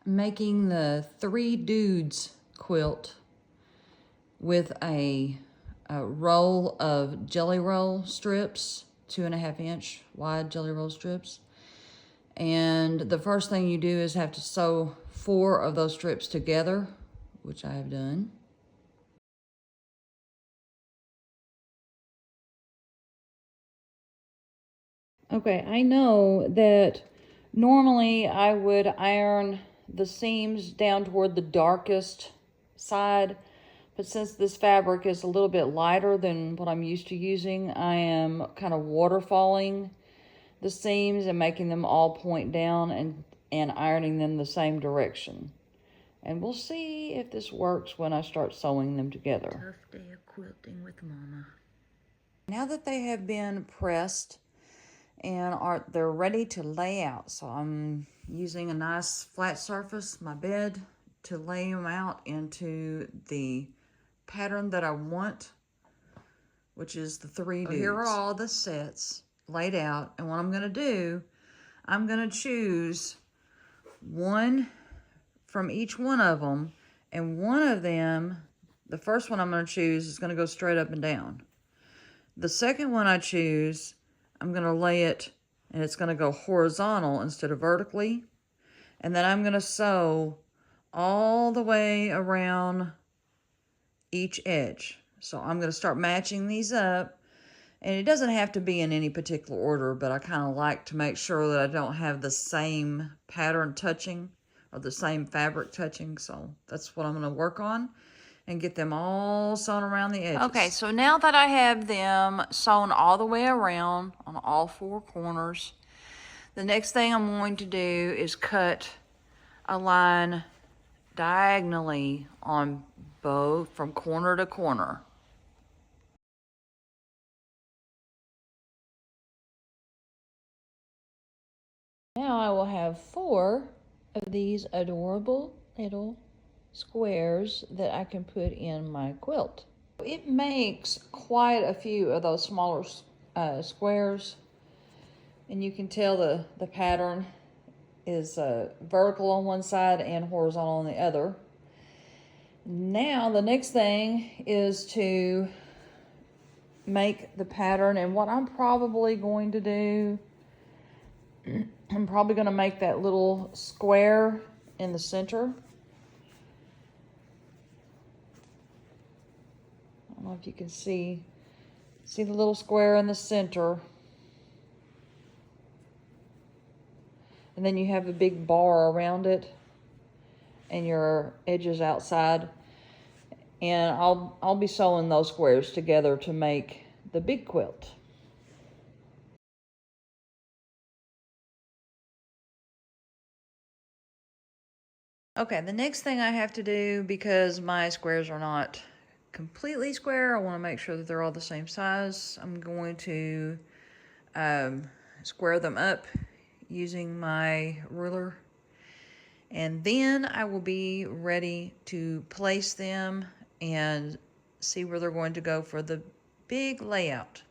Making the Three Dudes quilt with a roll of Jelly Roll strips, 2.5-inch wide Jelly Roll strips. And the first thing you do is have to sew 4 of those strips together, which I have done. Okay, I know that normally I would iron the seams down toward the darkest side, but since this fabric is a little bit lighter than what I'm used to using, I am kind of waterfalling the seams and making them all point down and ironing them the same direction. And we'll see if this works when I start sewing them together. Tough day of quilting with Mama. Now that they have been pressed and they're ready to lay out, so I'm using a nice flat surface, my bed, to lay them out into the pattern that I want, which is the 3 dudes. So here are all the sets laid out, and what I'm gonna do, I'm gonna choose one from each one of them, and one of them, the first one I'm gonna choose is gonna go straight up and down. The second one I choose, I'm gonna lay it, and it's gonna go horizontal instead of vertically, and then I'm gonna sew all the way around each edge. So I'm gonna start matching these up, and it doesn't have to be in any particular order, but I kind of like to make sure that I don't have the same pattern touching or the same fabric touching. So that's what I'm going to work on and get them all sewn around the edges. Okay, so now that I have them sewn all the way around on all 4 corners, the next thing I'm going to do is cut a line diagonally on both from corner to corner. Now I will have 4 of these adorable little squares that I can put in my quilt. It makes quite a few of those smaller squares, and you can tell the pattern is vertical on one side and horizontal on the other. Now the next thing is to make the pattern, and what I'm probably going to do, I'm probably going to make that little square in the center. I don't know if you can see the little square in the center. And then you have a big bar around it and your edges outside. And I'll be sewing those squares together to make the big quilt. Okay, the next thing I have to do, because my squares are not completely square, I want to make sure that they're all the same size. I'm going to square them up using my ruler. And then I will be ready to place them and see where they're going to go for the big layout.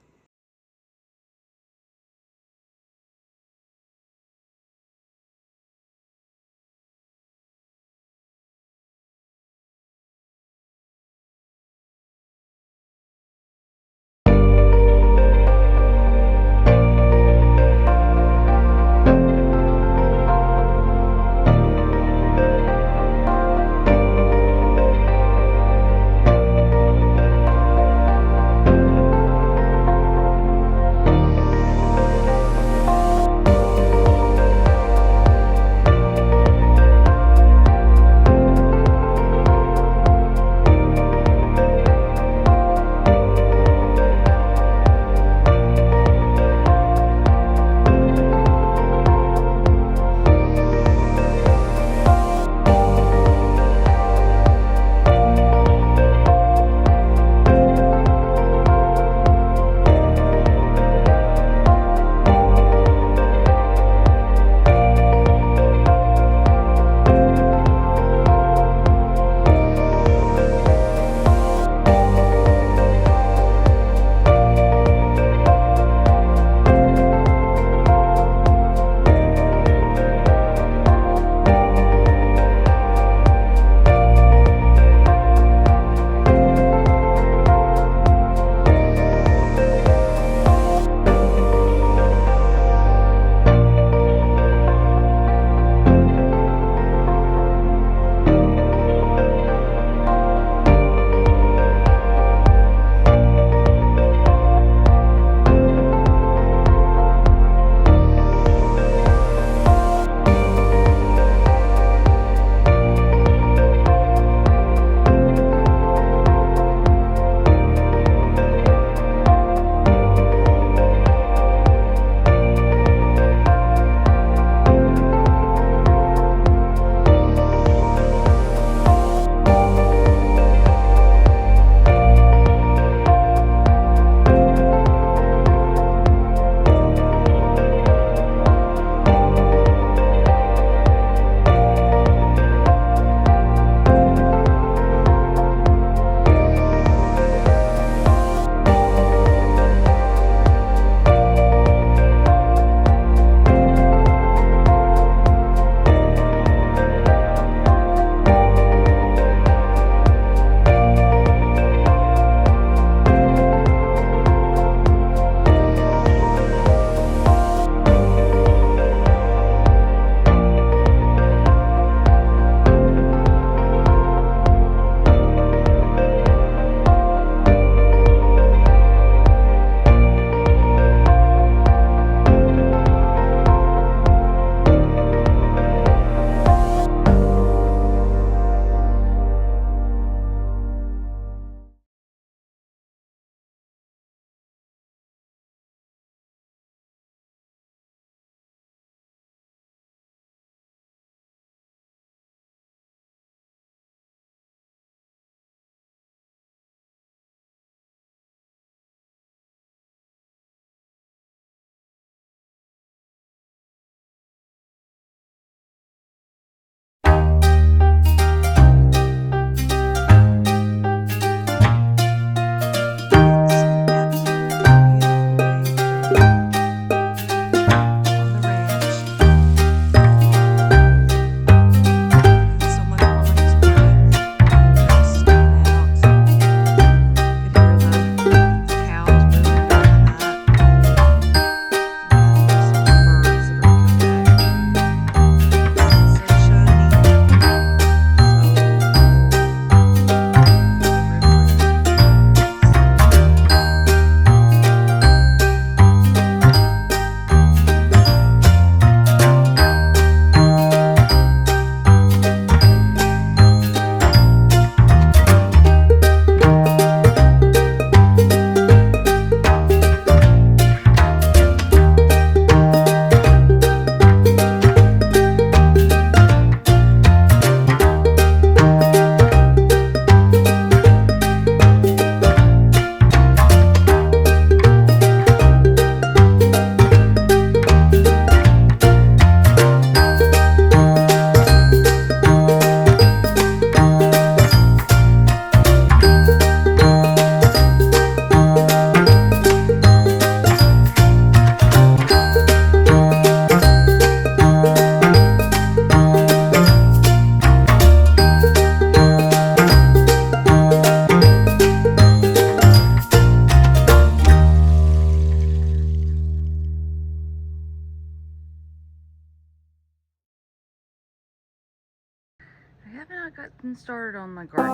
getting started on my garden.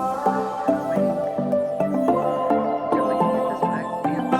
Kind of waiting until we can get this back fence finished.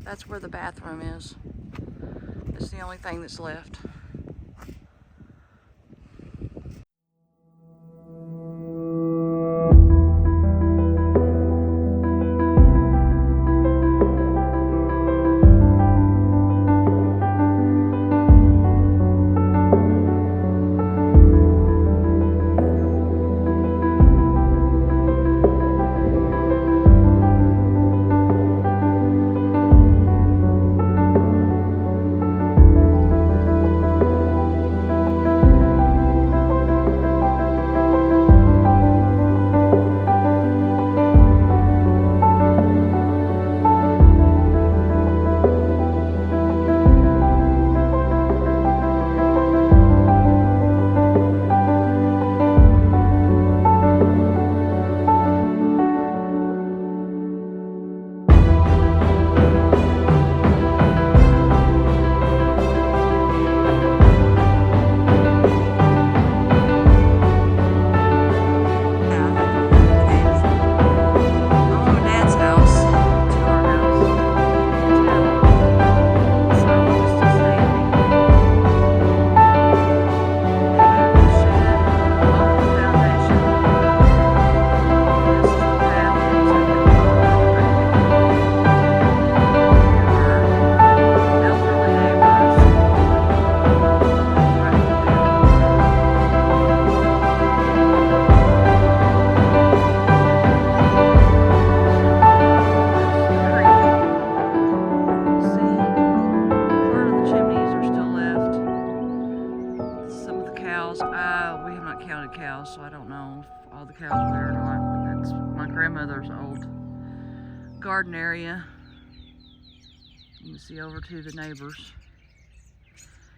That's where the bathroom is. It's the only thing that's left. So I don't know if all the cows are there or not. That's my grandmother's old garden area. You can see over to the neighbors.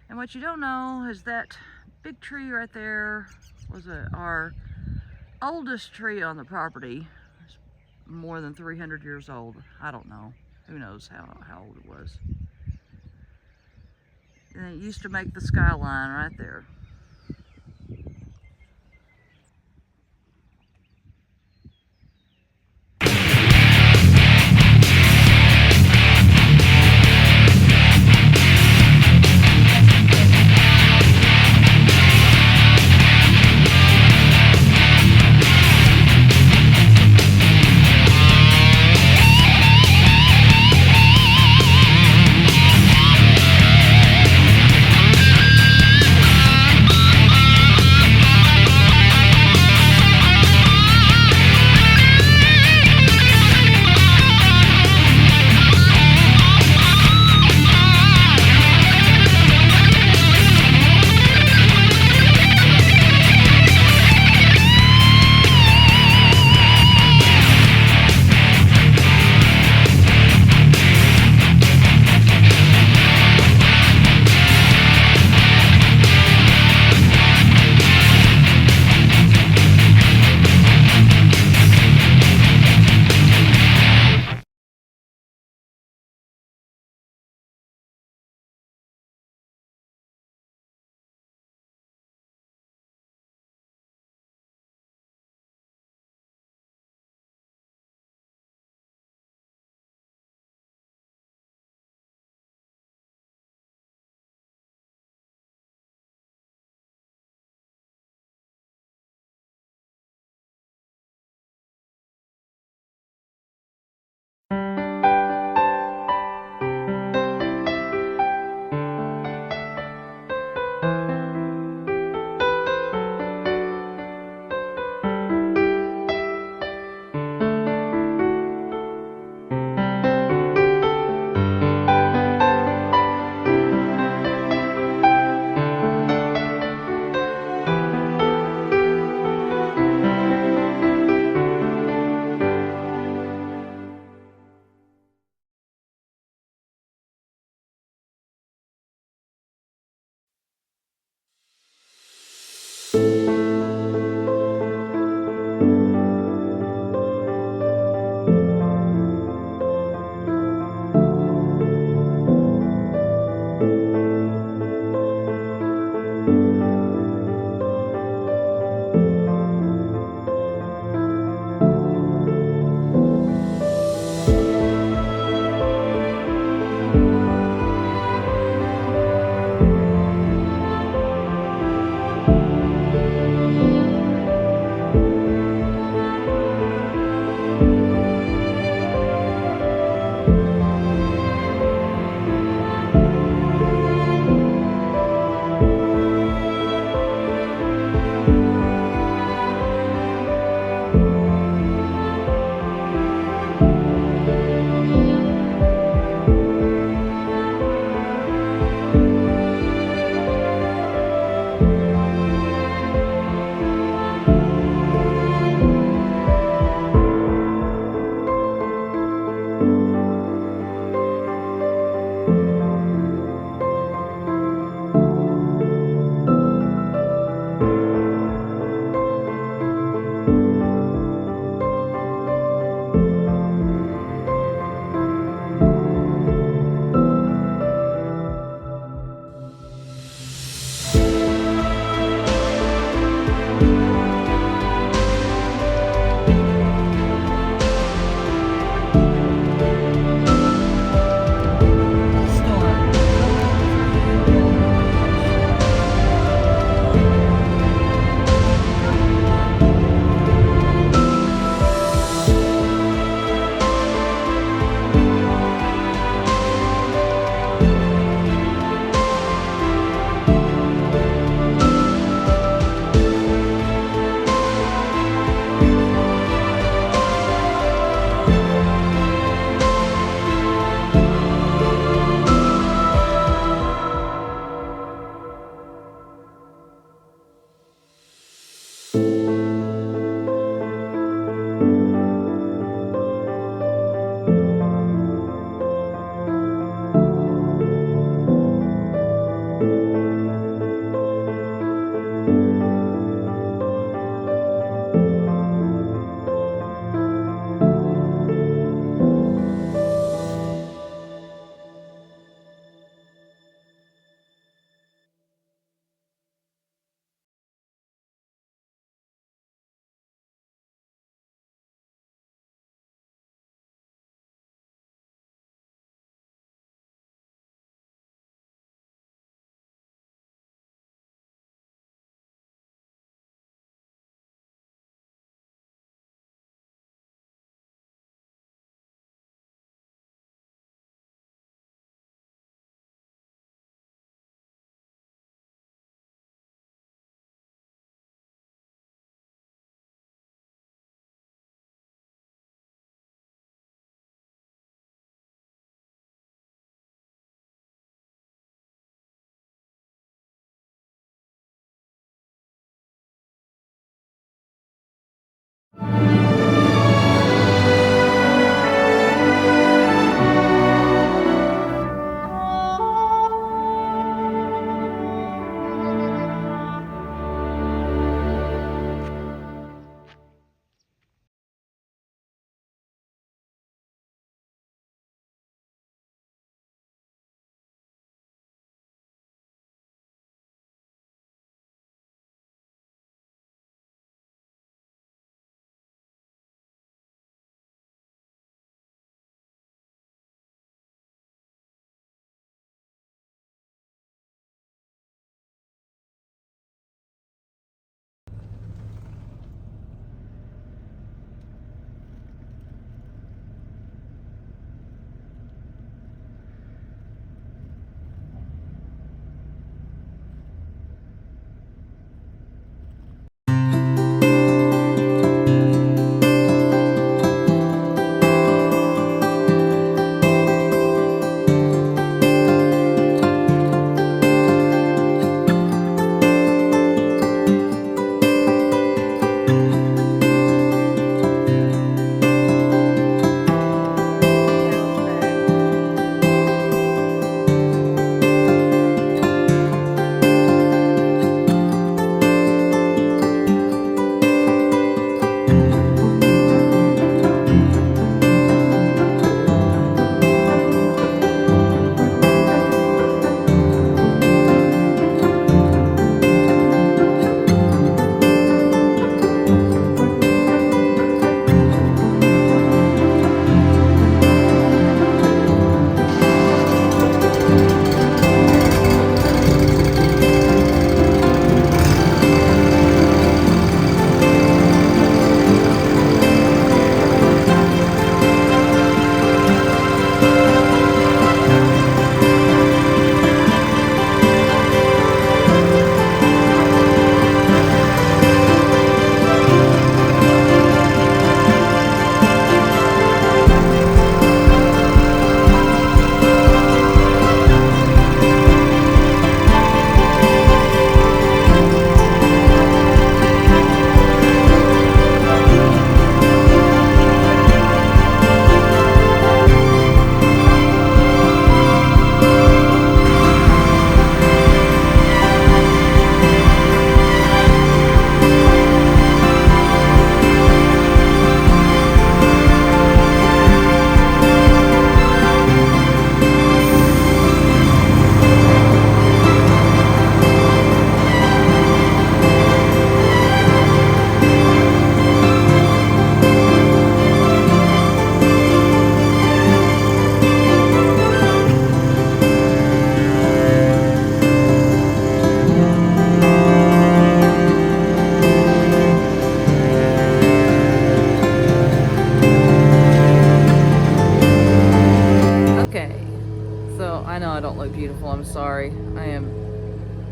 And what you don't know is that big tree right there was our oldest tree on the property. It's more than 300 years old. I don't know. Who knows how old it was. And it used to make the skyline right there. beautiful. I'm sorry.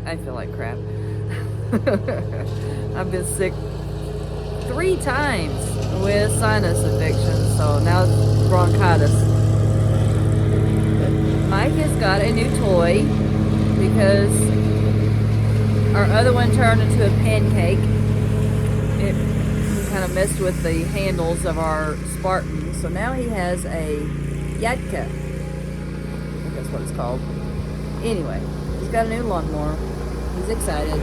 I feel like crap. I've been sick 3 times with sinus infection, so now it's bronchitis. Mike has got a new toy because our other one turned into a pancake. It kind of messed with the handles of our Spartan, so now he has a Yadka. I think that's what it's called. Anyway, he's got a new lawnmower. He's excited.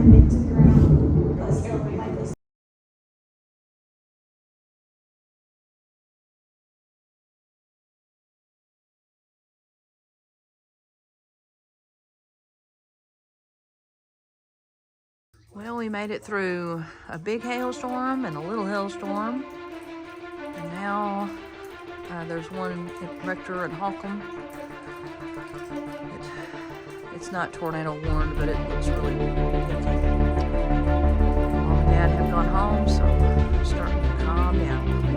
turned it to ground. Let's go like this. Well, we made it through a big hailstorm and a little hailstorm. And now there's one at Rector and Holcomb. It's not tornado warned, but it looks really icky. Mom and Dad have gone home, so I'm starting to calm down a little bit.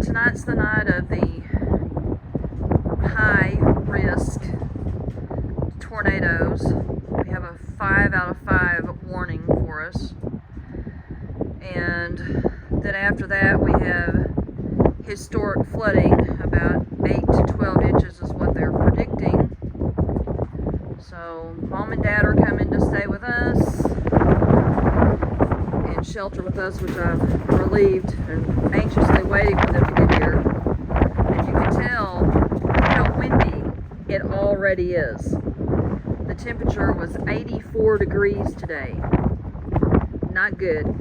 Tonight's the night of the high risk tornadoes. We have a 5 out of 5 warning for us. And then after that we have historic flooding. About 8 to 12 inches is what they're predicting. So Mom and Dad are coming to stay with us and shelter with us, which I'm relieved and anxiously waiting for them to get here. And you can tell how windy it already is. The temperature was 84 degrees today. Not good.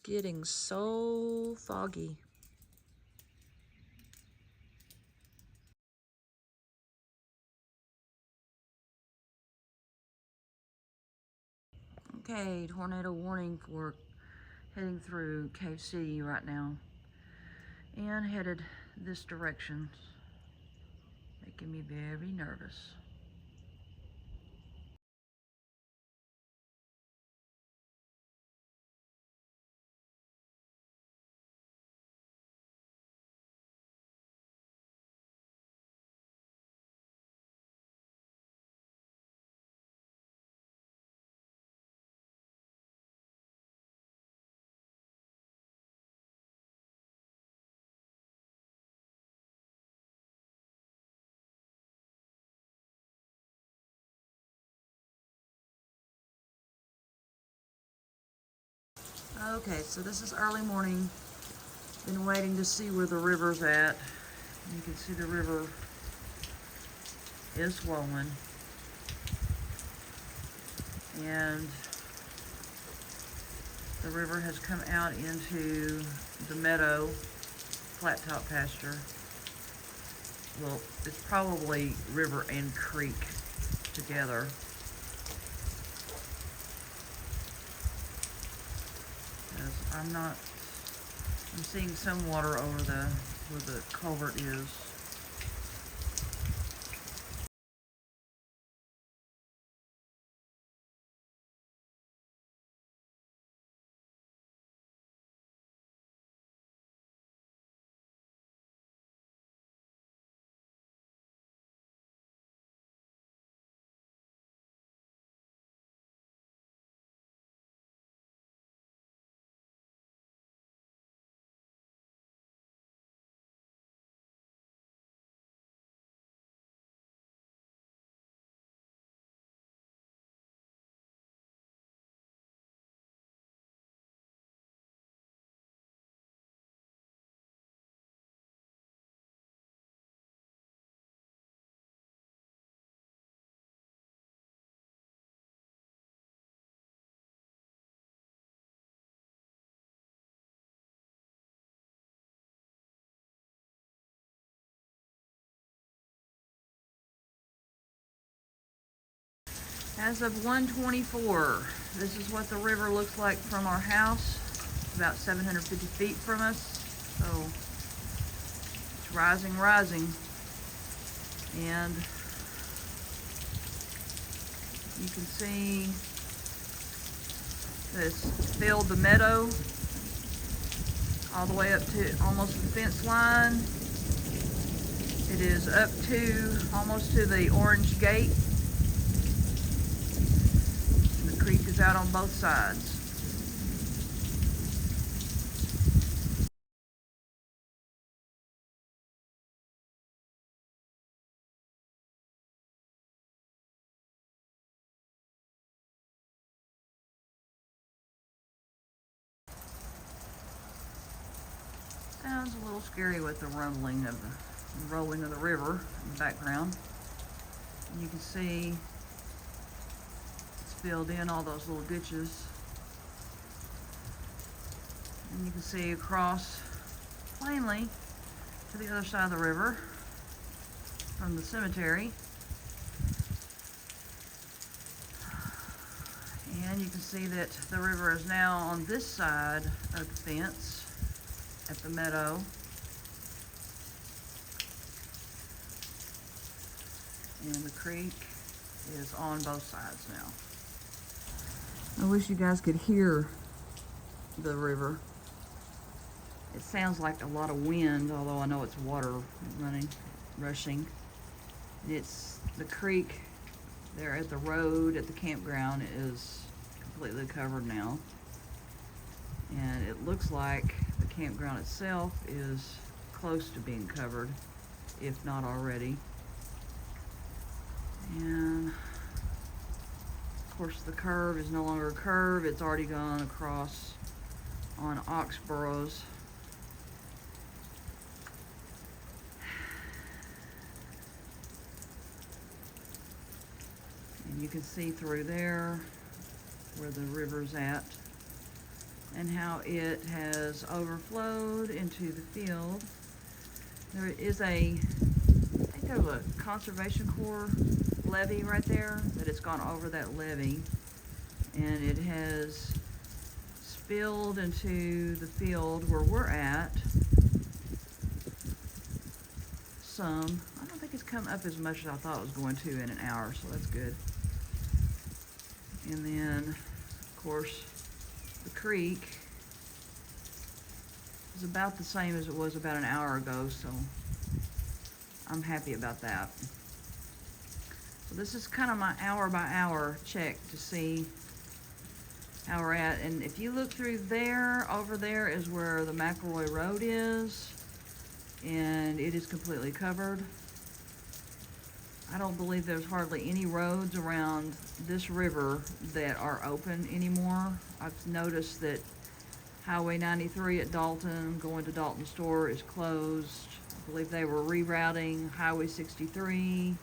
getting so foggy. Okay, tornado warning for heading through Cave City right now. And headed this direction. Making me very nervous. Okay, so this is early morning. Been waiting to see where the river's at. You can see the river is swollen. And the river has come out into the meadow, flat top pasture. Well, it's probably river and creek together. I'm seeing some water over where the culvert is. As of 1:24, this is what the river looks like from our house. It's about 750 feet from us. So it's rising. And you can see this filled the meadow all the way up to almost the fence line. It is up to almost to the orange gate. The creek is out on both sides. Sounds a little scary with the rolling of the river in the background. And you can see it's filled in all those little ditches. And you can see across plainly to the other side of the river from the cemetery. And you can see that the river is now on this side of the fence at the meadow. And the creek is on both sides now. I wish you guys could hear the river. It sounds like a lot of wind, although I know it's water rushing. It's the creek there at the road at the campground is completely covered now. And it looks like the campground itself is close to being covered, if not already. And of course the curve is no longer a curve, it's already gone across on Oxboroughs. And you can see through there where the river's at. and how it has overflowed into the field. There is I think there's a Conservation Corps levee right there, that it's gone over that levee, and it has spilled into the field where we're at. Some. I don't think it's come up as much as I thought it was going to in an hour, so that's good. And then, of course, the creek is about the same as it was about an hour ago, so I'm happy about that. So this is kind of my hour by hour check to see how we're at. And if you look through there, over there is where the McElroy Road is, and it is completely covered. I don't believe there's hardly any roads around this river that are open anymore. I've noticed that Highway 93 at Dalton, going to Dalton Store, is closed. I believe they were rerouting Highway 63.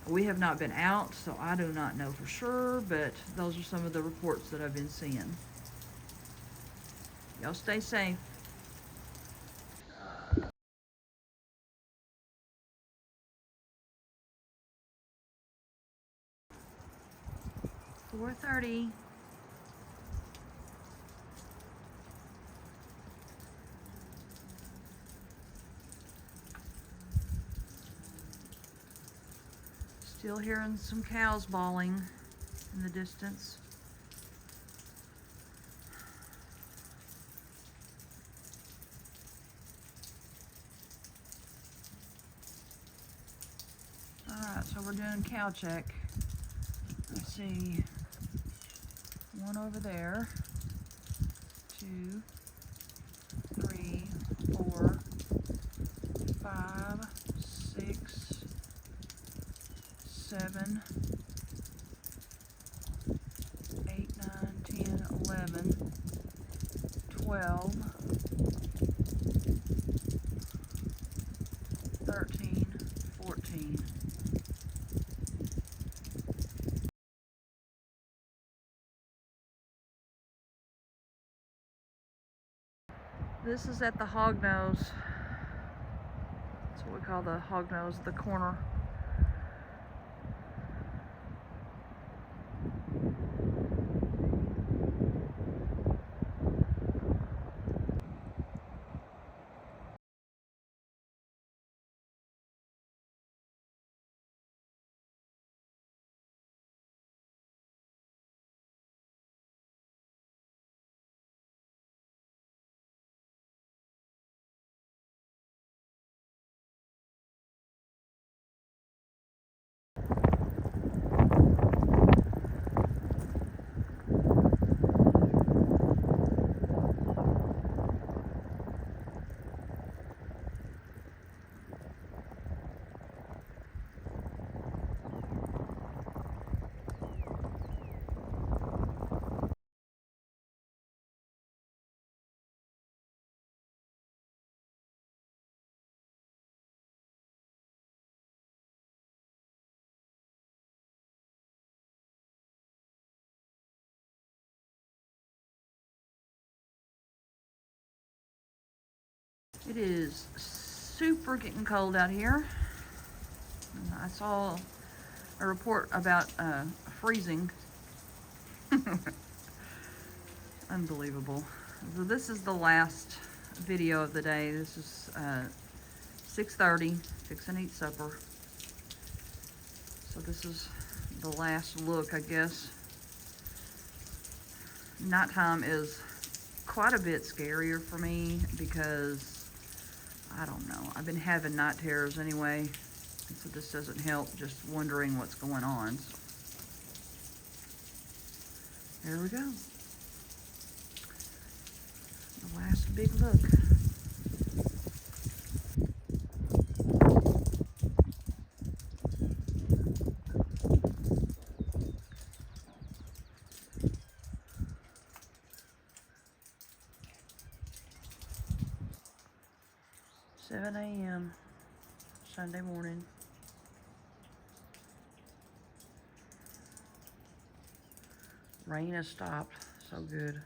We have not been out, so I do not know for sure, but those are some of the reports that I've been seeing. Y'all stay safe. $4:30. Still hearing some cows bawling in the distance. Alright, so we're doing cow check. I see one over there, 2, 3, 4, 5, 6, 7, 8, 9, 10, 11, 12, 13, 14. This is at the hog nose. That's what we call the hog nose, the corner. It is super getting cold out here. I saw a report about freezing. Unbelievable. So this is the last video of the day. This is 6:30, fixing to eat supper. So this is the last look, I guess. Nighttime is quite a bit scarier for me because I don't know. I've been having night terrors anyway, so this doesn't help just wondering what's going on. So, there we go. The last big look. $7 a.m. Sunday morning. Rain has stopped. So good.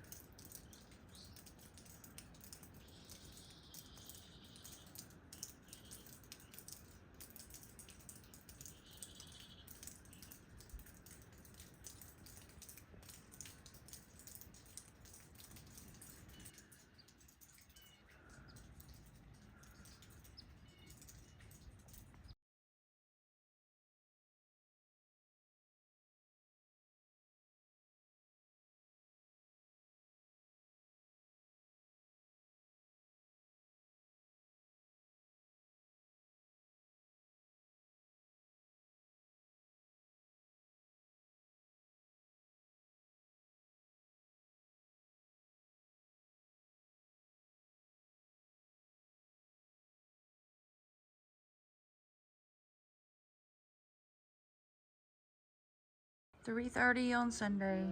3:30 on Sunday.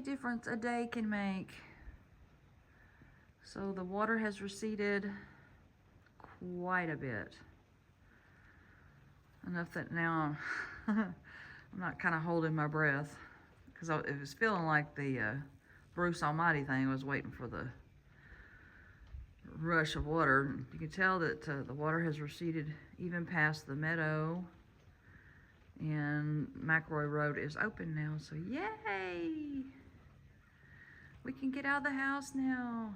Difference a day can make. So the water has receded quite a bit. Enough that now I'm not kind of holding my breath, because it was feeling like the Bruce Almighty thing. I was waiting for the rush of water. You can tell that the water has receded even past the meadow, and McElroy Road is open now, so yay! We can get out of the house now.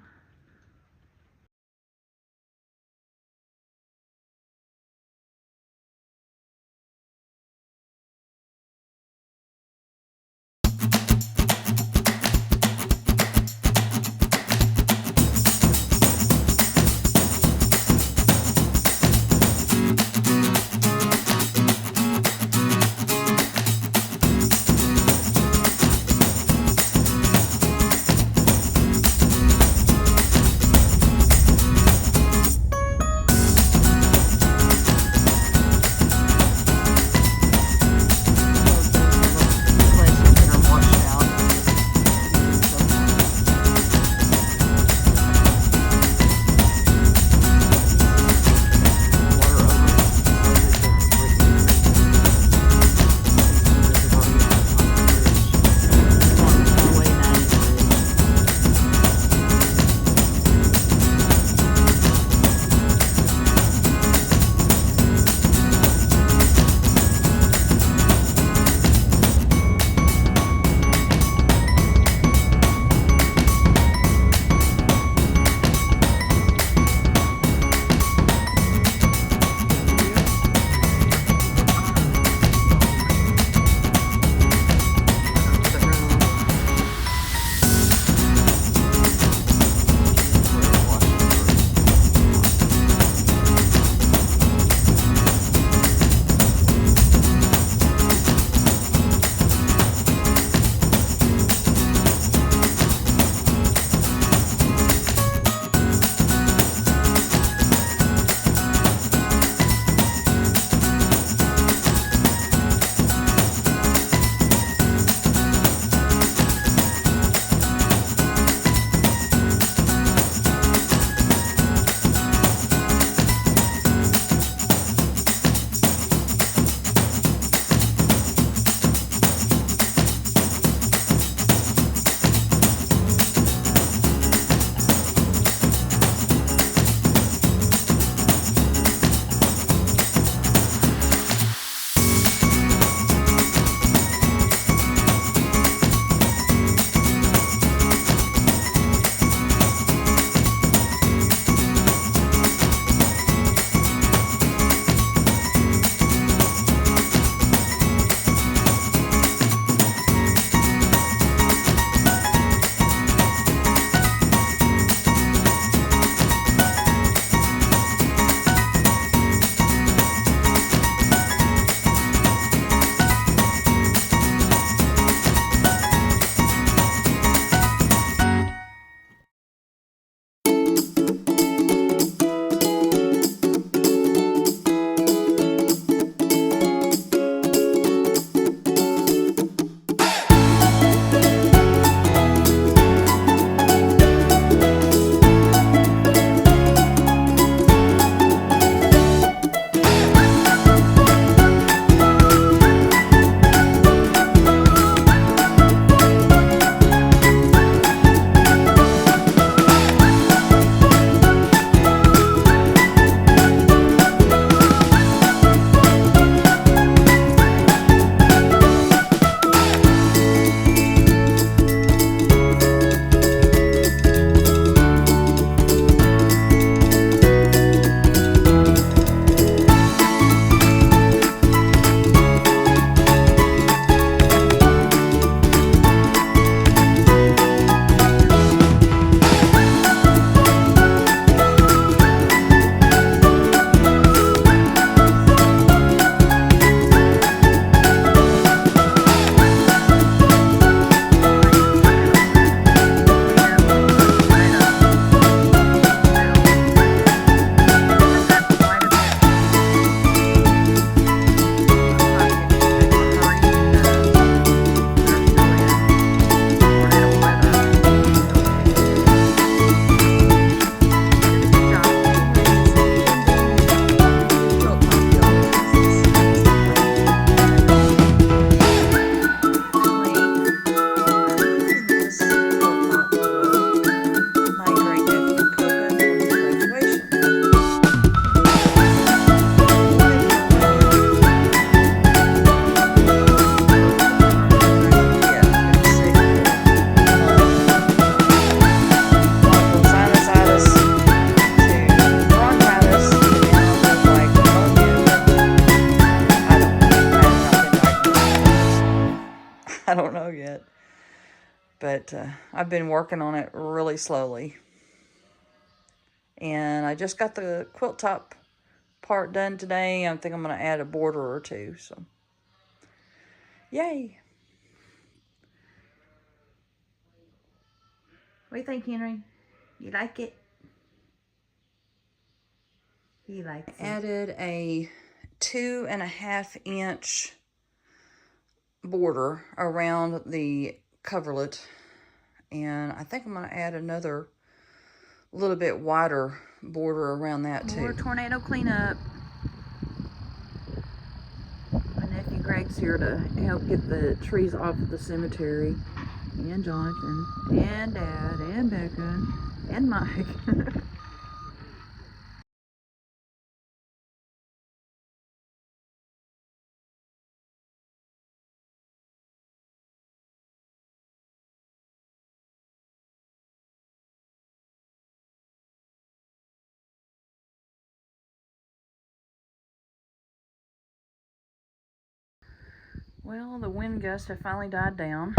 But I've been working on it really slowly. And I just got the quilt top part done today. I think I'm going to add a border or two. So, yay. What do you think, Henry? You like it? He likes it. Added a 2.5 inch border around the coverlet. And I think I'm going to add another little bit wider border around that too. More tornado cleanup. My nephew Greg's here to help get the trees off of the cemetery. And Jonathan, and Dad, and Becca, and Mike. Well, the wind gusts have finally died down.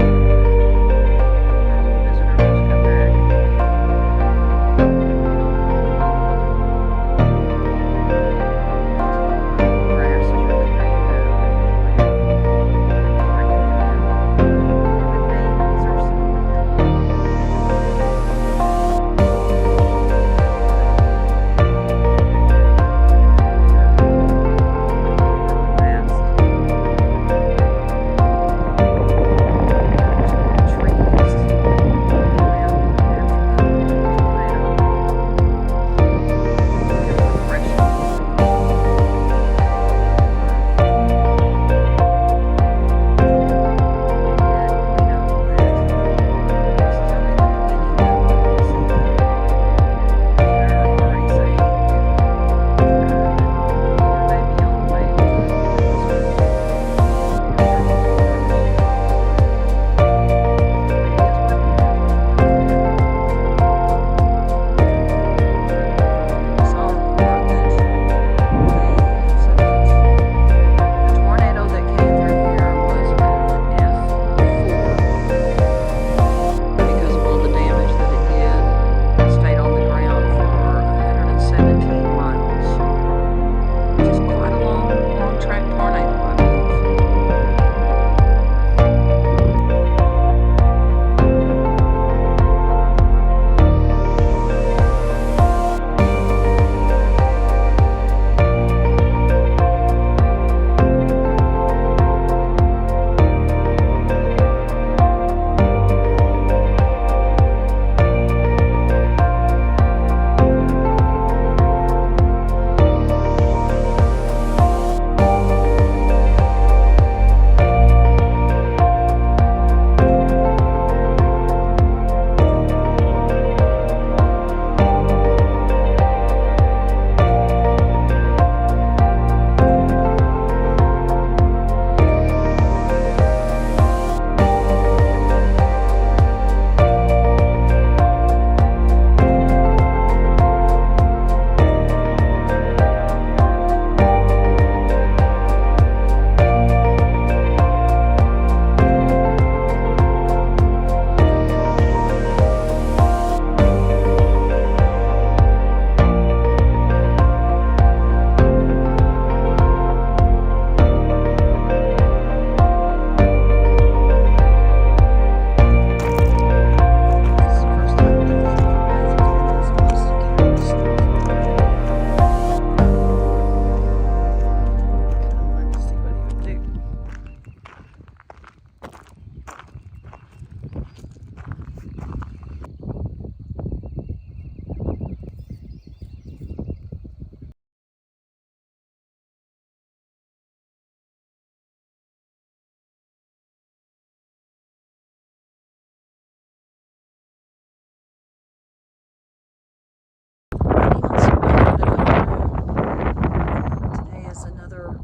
Today is another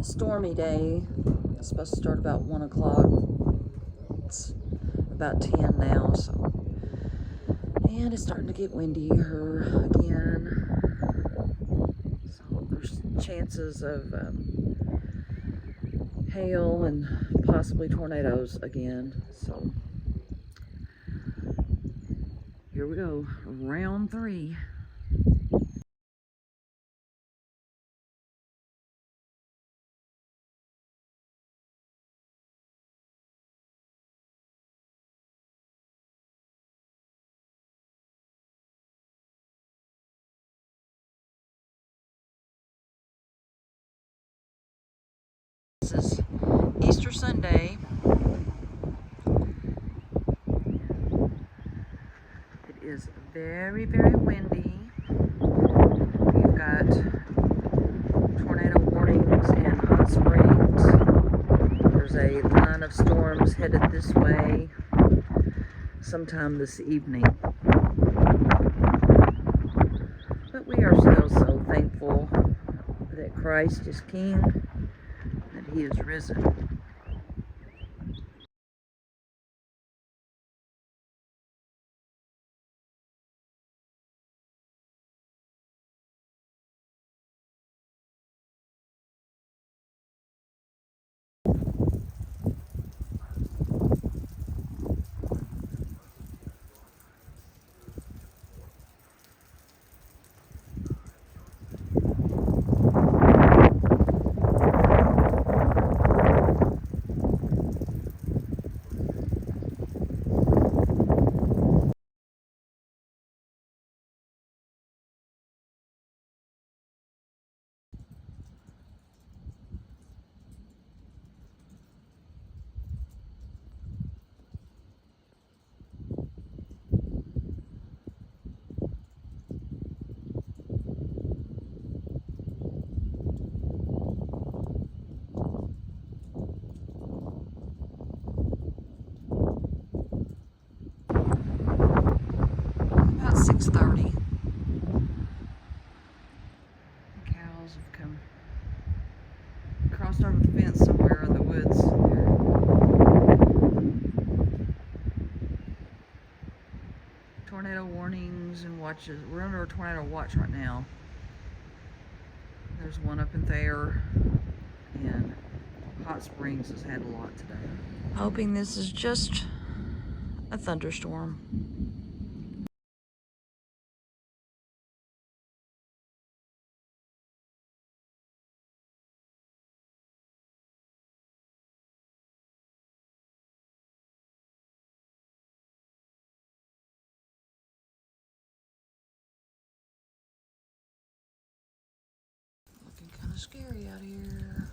stormy day. It's supposed to start about 1 o'clock. It's about 10 now, so. And it's starting to get windier again. So there's chances of hail and possibly tornadoes again. So Here we go, round 3. This is Easter Sunday. It is very, very windy. We've got tornado warnings in Hot Springs. There's a line of storms headed this way sometime this evening. But we are still so thankful that Christ is King, that He is risen. About 6:30. The cows have come, crossed over the fence somewhere in the woods. Tornado warnings and watches. We're under a tornado watch right now. There's one up in there, and Hot Springs has had a lot today. Hoping this is just a thunderstorm. Looking kind of scary out here.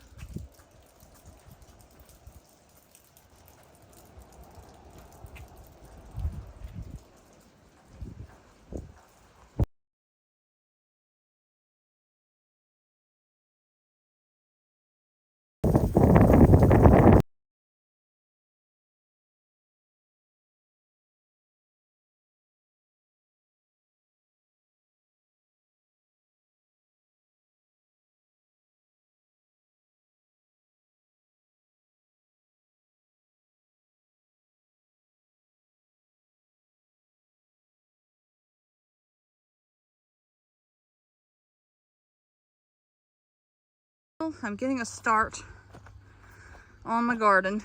I'm getting a start on my garden.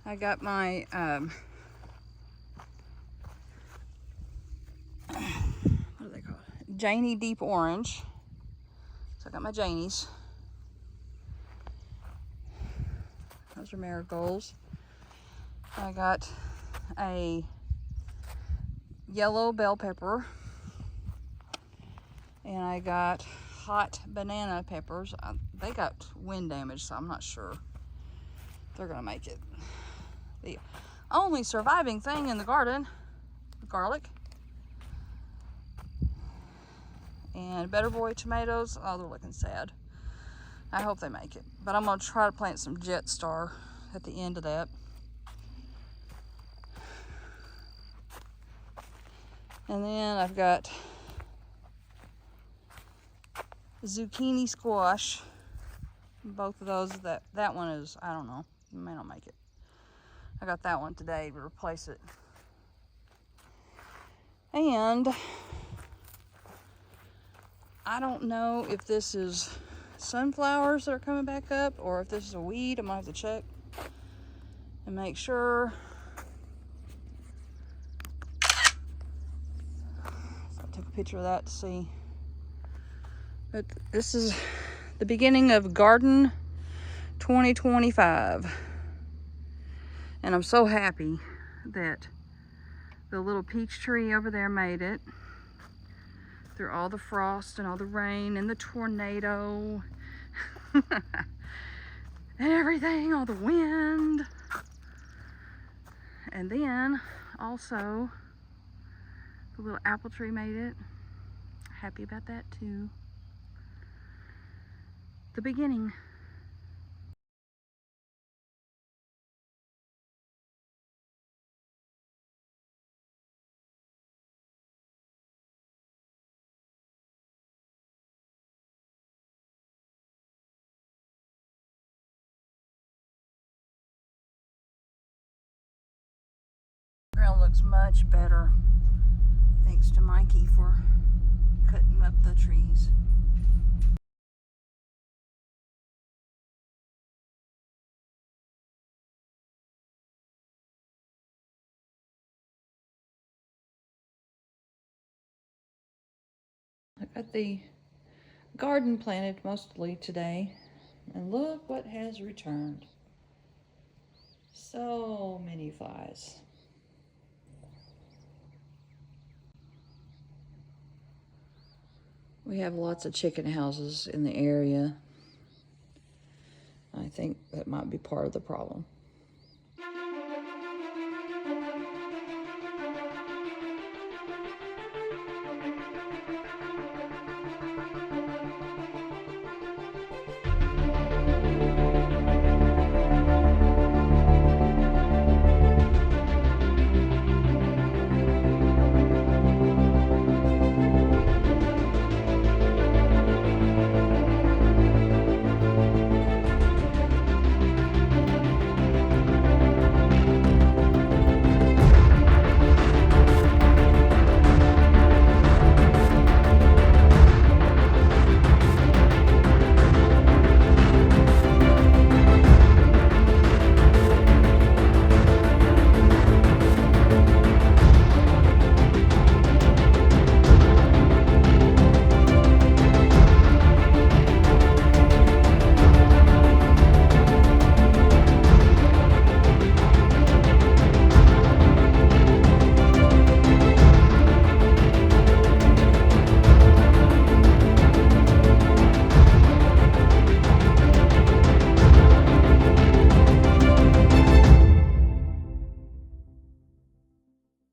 I got my what are they called? Janie Deep Orange. So I got my Janies. Those are marigolds. I got a yellow bell pepper, and I got hot banana peppers. They got wind damage, so I'm not sure they're gonna make it. The only surviving thing in the garden, garlic. And Better Boy tomatoes. Oh, they're looking sad. I hope they make it. But I'm gonna try to plant some Jetstar at the end of that. And then I've got zucchini squash. Both of those, that one is, I don't know, you may not make it. I got that one today to replace it. And I don't know if this is sunflowers that are coming back up or if this is a weed. I might have to check and make sure. picture of that to see. But this is the beginning of Garden 2025. And I'm so happy that the little peach tree over there made it through all the frost and all the rain and the tornado and everything, all the wind. And then also the little apple tree made it. Happy about that too. The beginning. Ground looks much better. Thanks to Mikey for cutting up the trees. I got the garden planted mostly today, and look what has returned. So many flies. We have lots of chicken houses in the area. I think that might be part of the problem.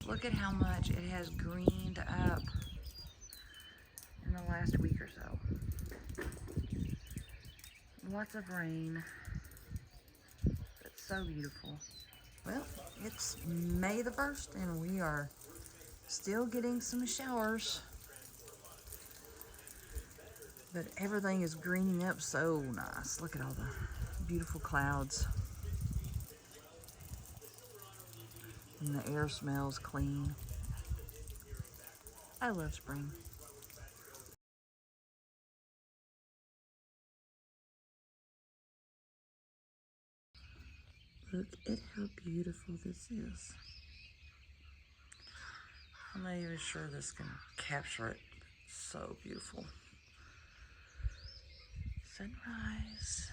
Look at how much it has greened up in the last week or so. Lots of rain. It's so beautiful. Well, it's May the 1st and we are still getting some showers. But everything is greening up so nice. Look at all the beautiful clouds. And the air smells clean. I love spring. Look at how beautiful this is. I'm not even sure this can capture it. So beautiful. Sunrise.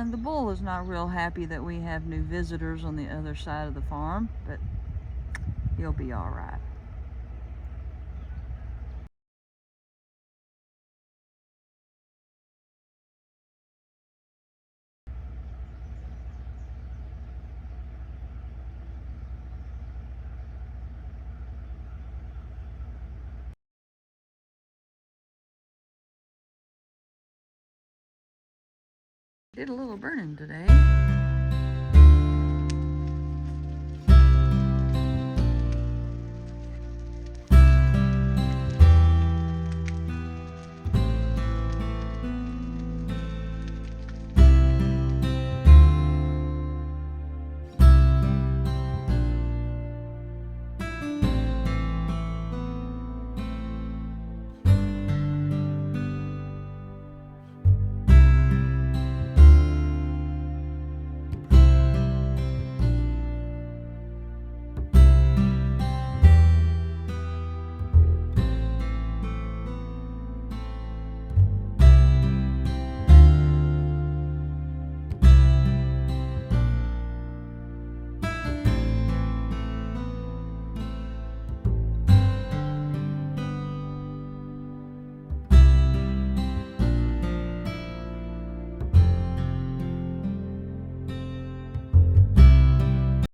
And the bull is not real happy that we have new visitors on the other side of the farm, but he'll be all right. Did a little burning today.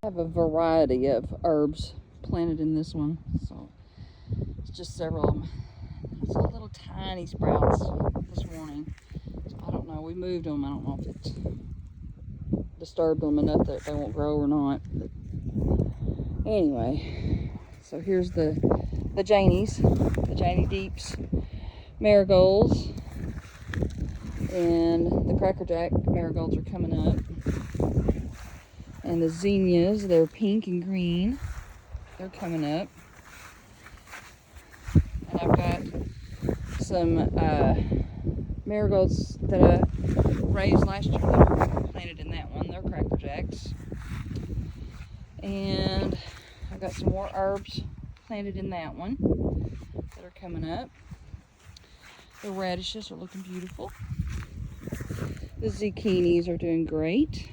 I have a variety of herbs planted in this one, so it's just several of them. I saw little tiny sprouts this morning. I don't know, we moved them. I don't know if it's disturbed them enough that they won't grow or not. But anyway, so here's the Janies, the Janie Deeps marigolds, and the Cracker Jack marigolds are coming up. And the zinnias, they're pink and green. They're coming up. And I've got some marigolds that I raised last year that are planted in that one. They're Cracker Jacks. And I've got some more herbs planted in that one that are coming up. The radishes are looking beautiful. The zucchinis are doing great.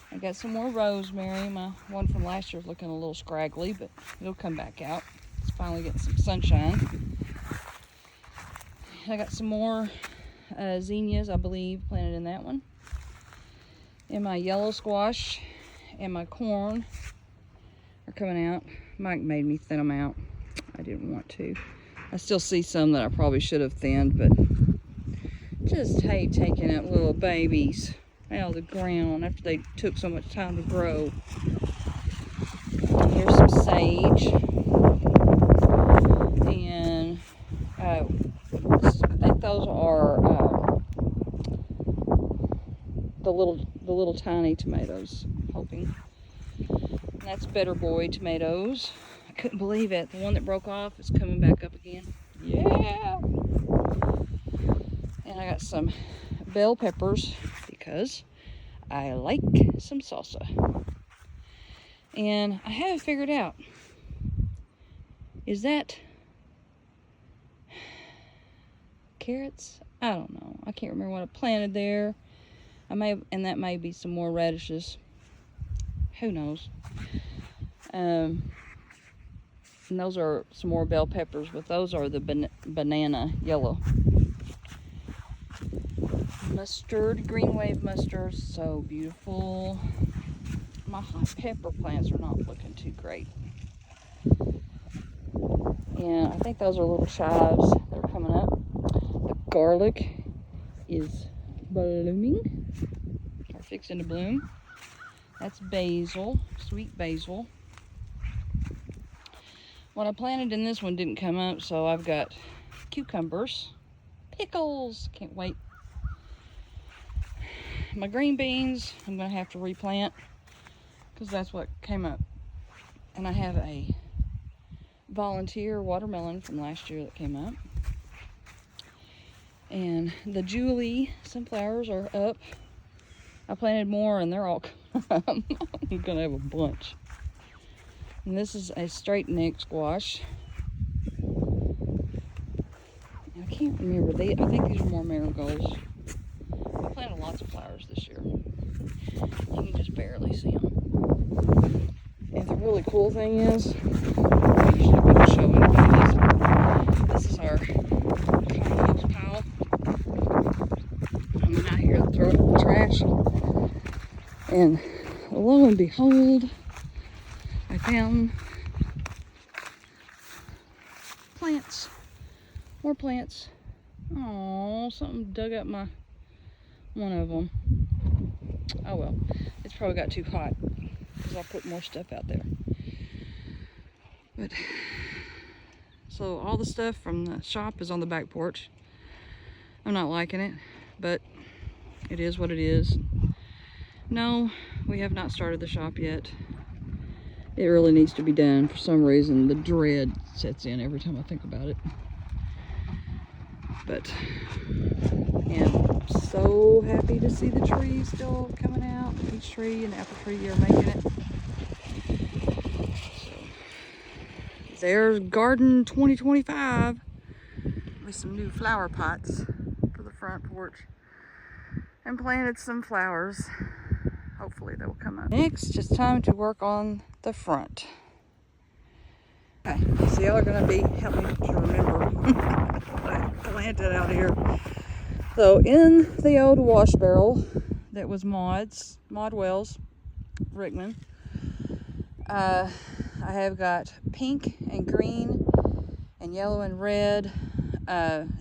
I got some more rosemary. My one from last year is looking a little scraggly, but it'll come back out. It's finally getting some sunshine. I got some more zinnias, I believe, planted in that one. And my yellow squash and my corn are coming out. Mike made me thin them out. I didn't want to. I still see some that I probably should have thinned, but just hate taking up little babies out of the ground after they took so much time to grow. And here's some sage, and I think those are the little tiny tomatoes, I'm hoping. And that's Better Boy tomatoes. I couldn't believe it. The one that broke off is coming back up again. Yeah. And I got some bell peppers because I like some salsa. And I haven't figured out, is that carrots? I don't know. I can't remember what I planted there. I may have, and that may be some more radishes. Who knows? And those are some more bell peppers, but those are the banana yellow. Mustard, green wave mustard, so beautiful. My hot pepper plants are not looking too great. And I think those are little chives that are coming up. The garlic is blooming, or fixing to bloom. That's basil, sweet basil. What I planted in this one didn't come up, so I've got cucumbers, pickles, can't wait. My green beans, I'm going to have to replant because that's what came up. And I have a volunteer watermelon from last year that came up. And the Julie sunflowers are up. I planted more and they're all I'm going to have a bunch. And this is a straight neck squash. I can't remember. I think these are more marigolds. I planted lots of flowers this year. You can just barely see them. And the really cool thing is, I usually wouldn't show anybody this. This is our compost pile. I went out here to throw out the trash. And lo and behold, I found plants. More plants. Oh, something dug up one of them. Oh well, it's probably got too hot because I'll put more stuff out there. But so all the stuff from the shop is on the back porch. I'm not liking it, but it is what it is. No, we have not started the shop yet. It really needs to be done. For some reason, the dread sets in every time I think about it. But yeah, I'm so happy to see the trees still coming out. The peach tree and the apple tree are making it. So there's Garden 2025 with some new flower pots for the front porch. And planted some flowers. Hopefully they will come up. Next, it's time to work on the front. Okay, so y'all are gonna help me to remember what I planted out here. So in the old wash barrel that was Mod Wells, Rickman, I have got pink and green and yellow and red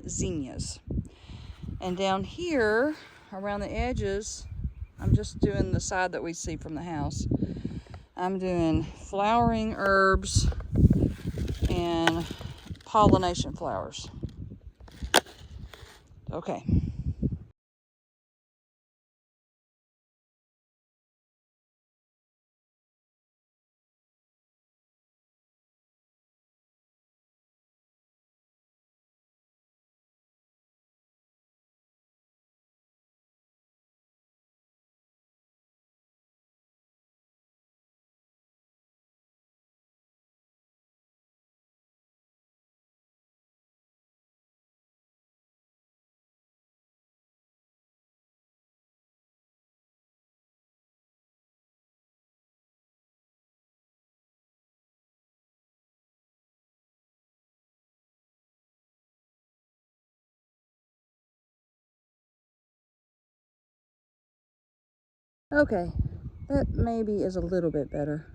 zinnias. And down here, around the edges, I'm just doing the side that we see from the house. I'm doing flowering herbs and pollination flowers. Okay. Okay, that maybe is a little bit better.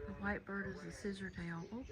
The white bird is the scissor tail. Oh,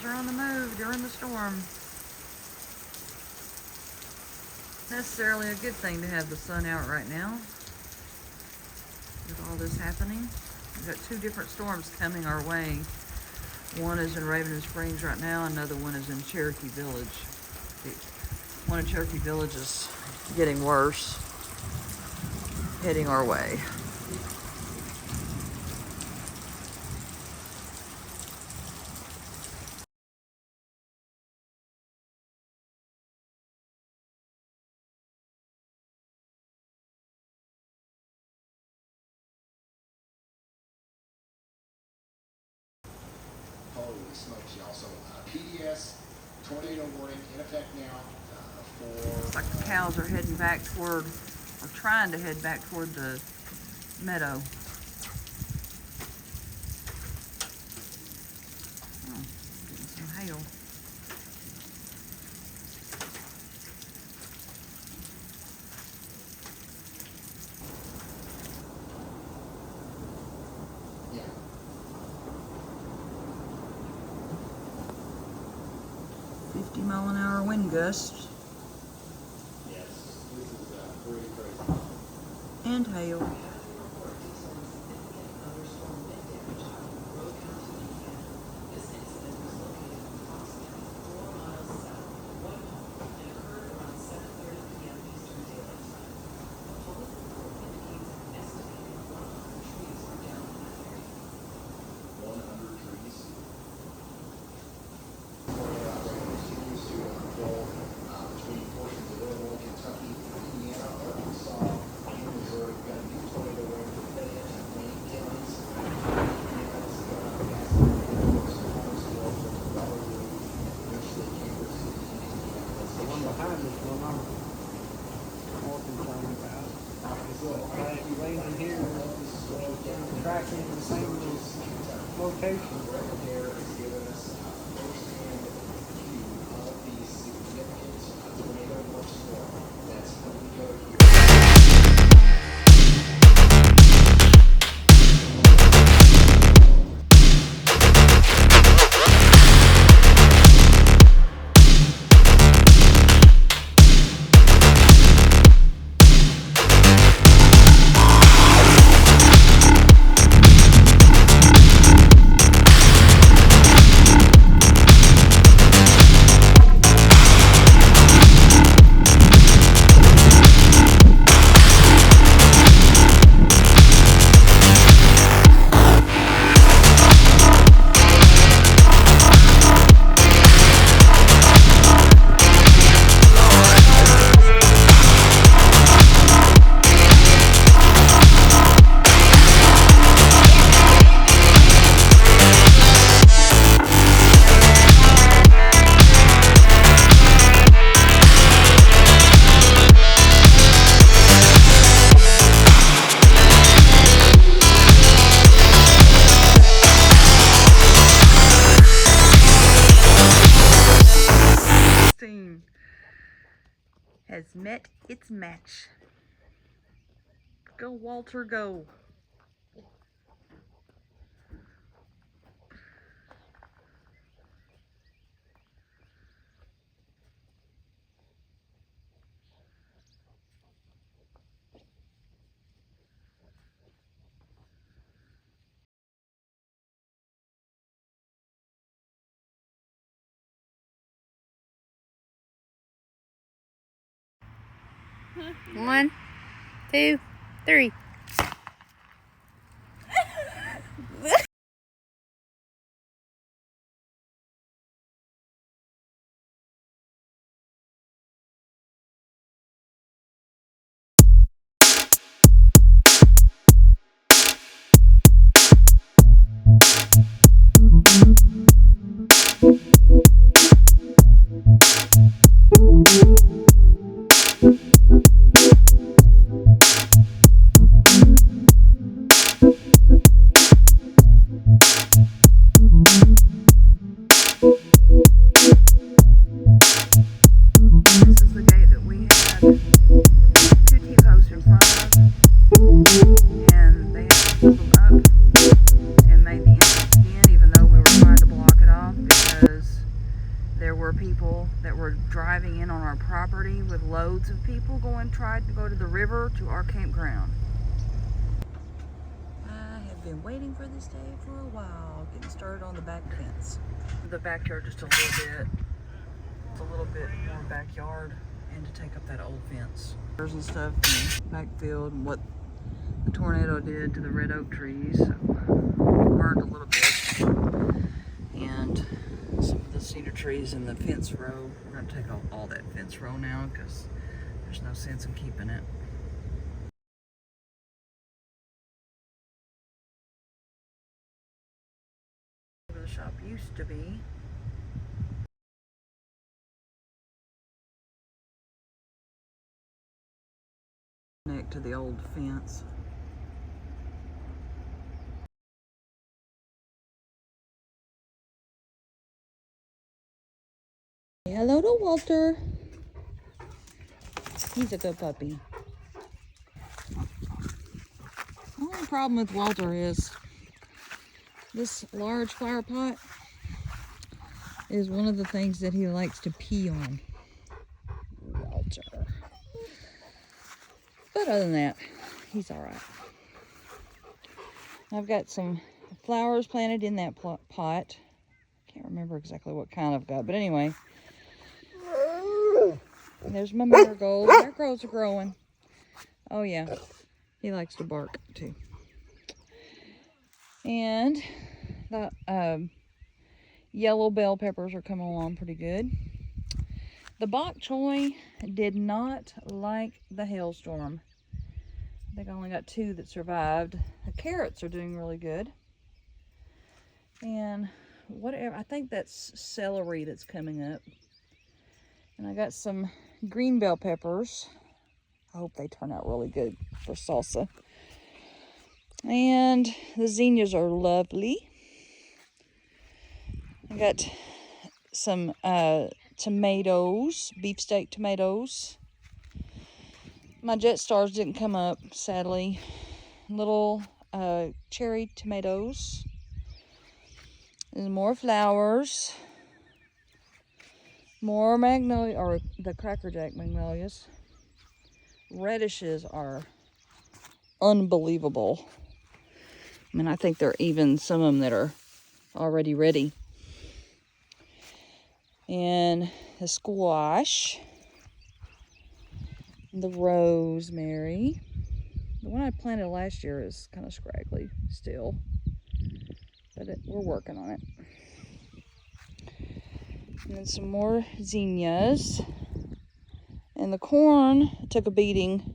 are on the move during the storm. Necessarily a good thing to have the sun out right now with all this happening. We've got two different storms coming our way. One is in Raven Springs right now, another one is in Cherokee Village. The one in Cherokee Village is getting worse, heading our way. Holy smokes, y'all. So PDS tornado warning in effect now for... Looks like the cows are heading back toward, or trying to head back toward the meadow. Oh, getting some hail. Yeah. 50-mile-an-hour wind gusts Yes, this is pretty crazy. and hail. Landing here, tracking the same location. Has met its match. Go, Walter, go. One, 2, 3. loads of people tried to go to the river to our campground. I have been waiting for this day for a while, getting started on the back fence. The backyard just a little bit. It's a little bit more backyard, and to take up that old fence. There's and stuff in the backfield and what the tornado did to the red oak trees. So burned a little bit. And some of the cedar trees in the fence row. We're going to take off all that fence row now because there's no sense in keeping it. Where the shop used to be. Connect to the old fence. Hello to Walter. He's a good puppy. The only problem with Walter is this large flower pot is one of the things that he likes to pee on. Walter. But other than that, he's all right. I've got some flowers planted in that pot. Can't remember exactly what kind I've got, but anyway. And there's my marigolds. Marigolds are growing. Oh yeah, he likes to bark too. And the yellow bell peppers are coming along pretty good. The bok choy did not like the hailstorm. I think I only got 2 that survived. The carrots are doing really good. And whatever, I think that's celery that's coming up. And I got some green bell peppers. I hope they turn out really good for salsa. And the zinnias are lovely. I got some tomatoes, beefsteak tomatoes. My jet stars didn't come up, sadly. Little cherry tomatoes. There's more flowers. More magnolia, or the Cracker Jack magnolias. Radishes are unbelievable. I mean, I think there are even some of them that are already ready. And the squash. The rosemary. The one I planted last year is kind of scraggly still. But we're working on it. And then some more zinnias. And the corn took a beating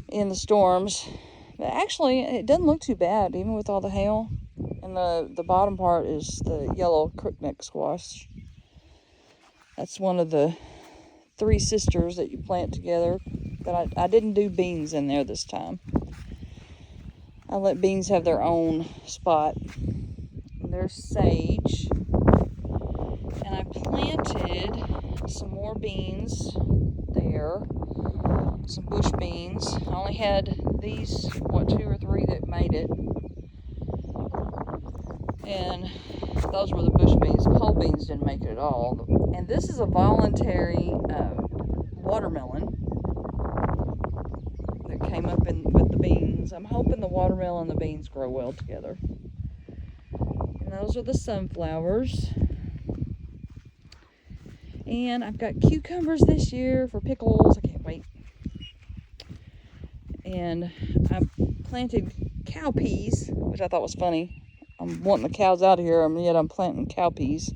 in the storms. But actually, it doesn't look too bad, even with all the hail. And the bottom part is the yellow crookneck squash. That's one of the 3 sisters that you plant together. But I didn't do beans in there this time. I let beans have their own spot. And there's sage. And I planted some more beans there. Some bush beans. I only had these, 2 or 3 that made it. And those were the bush beans. The whole beans didn't make it at all. And this is a voluntary watermelon that came up with the beans. I'm hoping the watermelon and the beans grow well together. And those are the sunflowers. And I've got cucumbers this year for pickles. I can't wait. And I planted cow peas, which I thought was funny. I'm wanting the cows out of here, and yet I'm planting cow peas,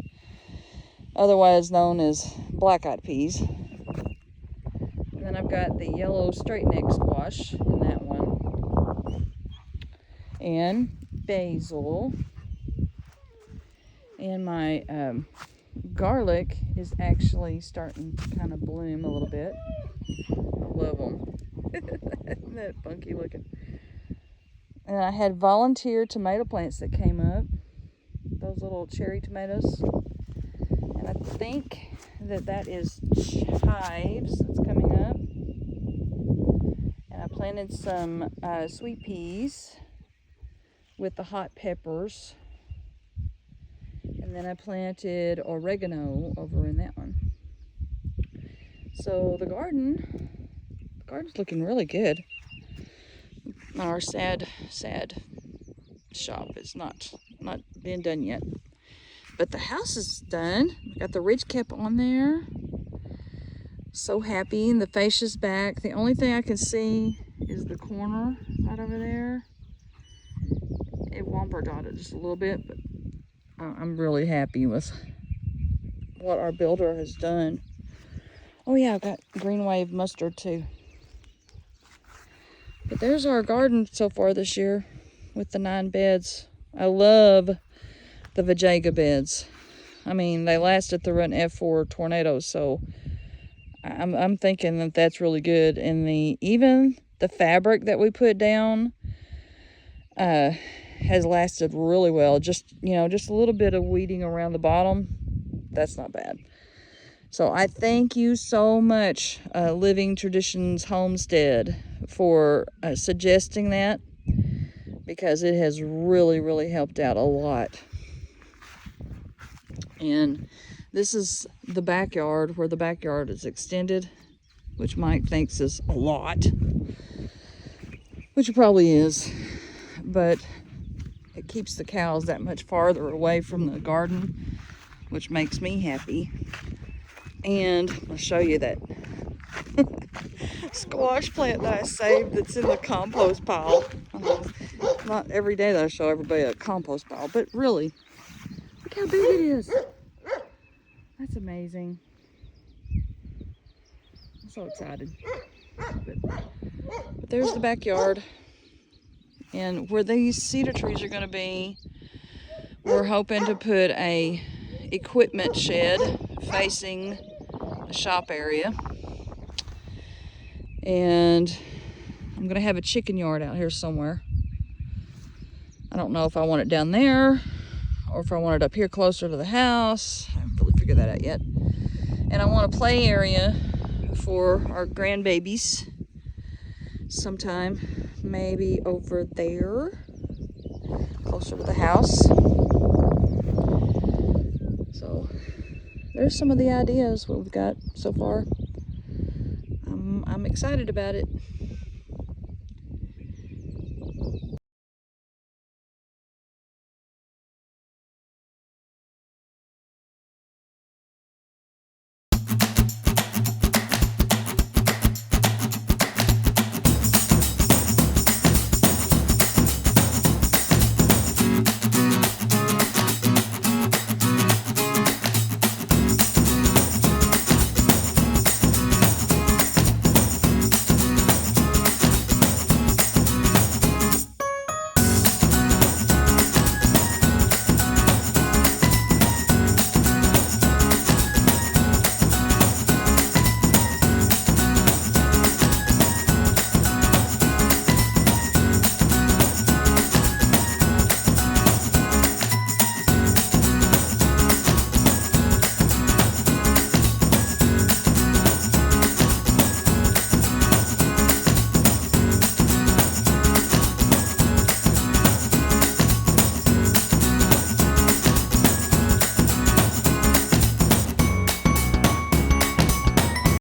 otherwise known as black-eyed peas. And then I've got the yellow straight neck squash in that one. And basil. And my garlic is actually starting to kind of bloom a little bit. I love them. Isn't that funky looking? And I had volunteer tomato plants that came up. Those little cherry tomatoes. And I think that is chives that's coming up. And I planted some sweet peas with the hot peppers. And then I planted oregano over in that one. So the garden's looking really good. Our sad shop is not being done yet. But the house is done. Got the ridge cap on there. So happy, and the fascia's back. The only thing I can see is the corner right over there. It womper dotted just a little bit, but I'm really happy with what our builder has done. Oh yeah, I've got green wave mustard too. But there's our garden so far this year with the 9 beds. I love the Vajayga beds. I mean, they lasted through an F4 tornado, so I'm thinking that that's really good. And even the fabric that we put down has lasted really well. Just a little bit of weeding around the bottom. That's not bad. So I thank you so much, Living Traditions Homestead, for suggesting that, because it has really helped out a lot. And this is the backyard, where the backyard is extended, which Mike thinks is a lot, which it probably is, but it keeps the cows that much farther away from the garden, which makes me happy. And I'll show you that squash plant that I saved that's in the compost pile. Not every day that I show everybody a compost pile, but really, look how big it is. That's amazing. I'm so excited. But there's the backyard. And where these cedar trees are going to be, we're hoping to put a equipment shed facing the shop area. And I'm going to have a chicken yard out here somewhere. I don't know if I want it down there or if I want it up here closer to the house. I haven't really figured that out yet. And I want a play area for our grandbabies sometime, maybe over there, closer to the house. So there's some of the ideas what we've got so far. I'm excited about it.